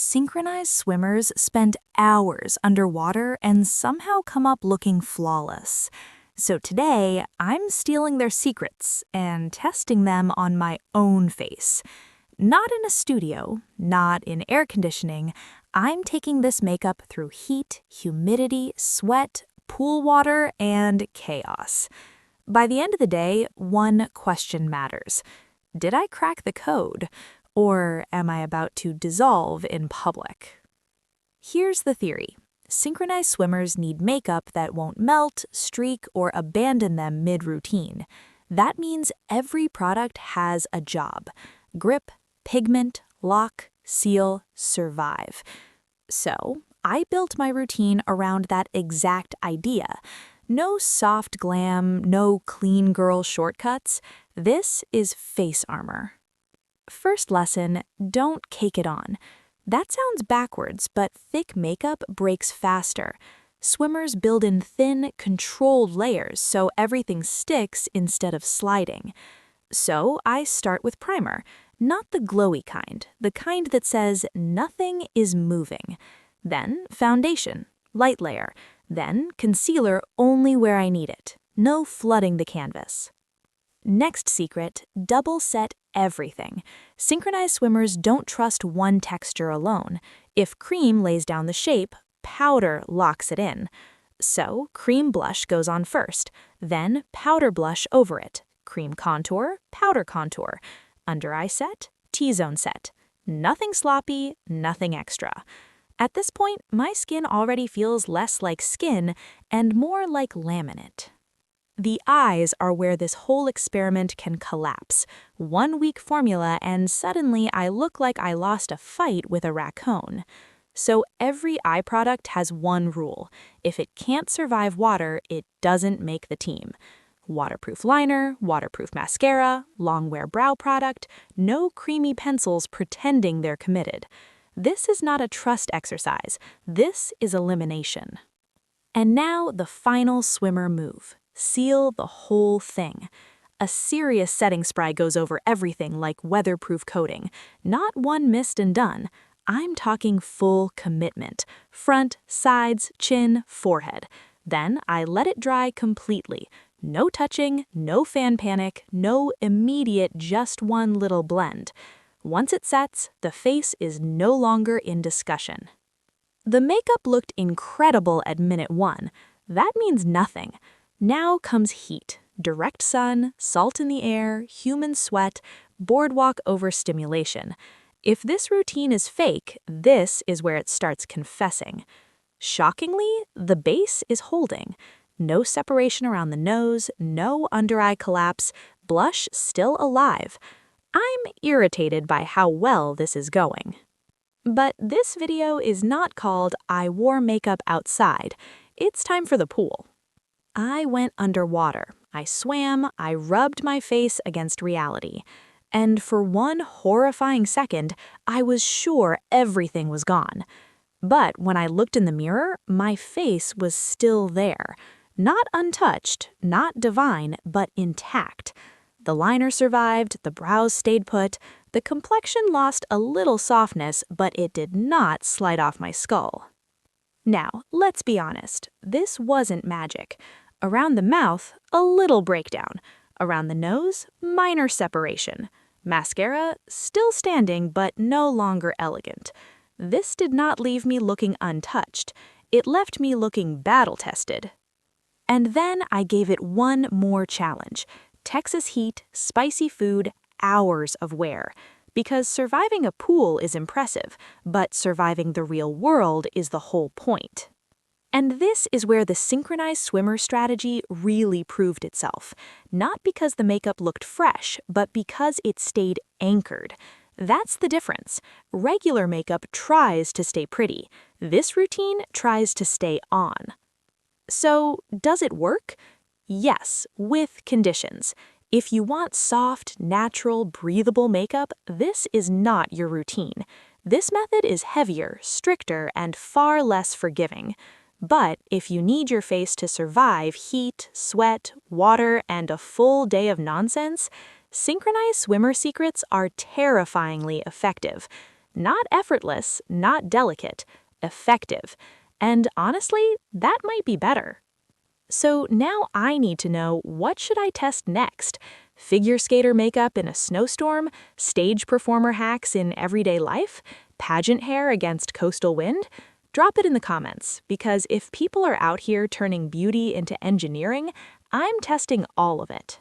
Synchronized swimmers spend hours underwater and somehow come up looking flawless. So today, I'm stealing their secrets and testing them on my own face. Not in a studio, not in air conditioning. I'm taking this makeup through heat, humidity, sweat, pool water, and chaos. By the end of the day, one question matters. Did I crack the code? Or am I about to dissolve in public? Here's the theory. Synchronized swimmers need makeup that won't melt, streak, or abandon them mid-routine. That means every product has a job. Grip, pigment, lock, seal, survive. So, I built my routine around that exact idea. No soft glam, no clean girl shortcuts. This is face armor. First lesson, don't cake it on. That sounds backwards, but thick makeup breaks faster. Swimmers build in thin, controlled layers so everything sticks instead of sliding. So I start with primer, not the glowy kind, the kind that says nothing is moving. Then foundation, light layer. Then concealer only where I need it, no flooding the canvas. Next secret, double set everything. Synchronized swimmers don't trust one texture alone. If cream lays down the shape, powder locks it in. So cream blush goes on first, then powder blush over it. Cream contour, powder contour. Under eye set, T-zone set. Nothing sloppy, nothing extra. At this point, my skin already feels less like skin and more like laminate. The eyes are where this whole experiment can collapse. 1 week formula and suddenly I look like I lost a fight with a raccoon. So every eye product has one rule. If it can't survive water, it doesn't make the team. Waterproof liner, waterproof mascara, long wear brow product, no creamy pencils pretending they're committed. This is not a trust exercise. This is elimination. And now the final swimmer move. Seal the whole thing. A serious setting spray goes over everything like weatherproof coating. Not one mist and done. I'm talking full commitment. Front, sides, chin, forehead. Then I let it dry completely. No touching, no fan panic, no immediate just one little blend. Once it sets, the face is no longer in discussion. The makeup looked incredible at minute 1. That means nothing. Now comes heat, direct sun, salt in the air, human sweat, boardwalk overstimulation. If this routine is fake, this is where it starts confessing. Shockingly, the base is holding. No separation around the nose, no under-eye collapse, blush still alive. I'm irritated by how well this is going. But this video is not called I wore makeup outside. It's time for the pool. I went underwater. I swam, I rubbed my face against reality. And for one horrifying second, I was sure everything was gone. But when I looked in the mirror, my face was still there. Not untouched, not divine, but intact. The liner survived, the brows stayed put, the complexion lost a little softness, but it did not slide off my skull. Now, let's be honest, this wasn't magic. Around the mouth, a little breakdown. Around the nose, minor separation. Mascara, still standing but no longer elegant. This did not leave me looking untouched. It left me looking battle-tested. And then I gave it one more challenge. Texas heat, spicy food, hours of wear. Because surviving a pool is impressive, but surviving the real world is the whole point. And this is where the synchronized swimmer strategy really proved itself. Not because the makeup looked fresh, but because it stayed anchored. That's the difference. Regular makeup tries to stay pretty. This routine tries to stay on. So, does it work? Yes, with conditions. If you want soft, natural, breathable makeup, this is not your routine. This method is heavier, stricter, and far less forgiving. But if you need your face to survive heat, sweat, water, and a full day of nonsense, synchronized swimmer secrets are terrifyingly effective. Not effortless, not delicate, effective. And honestly, that might be better. So now I need to know, what should I test next? Figure skater makeup in a snowstorm? Stage performer hacks in everyday life? Pageant hair against coastal wind? Drop it in the comments, because if people are out here turning beauty into engineering, I'm testing all of it.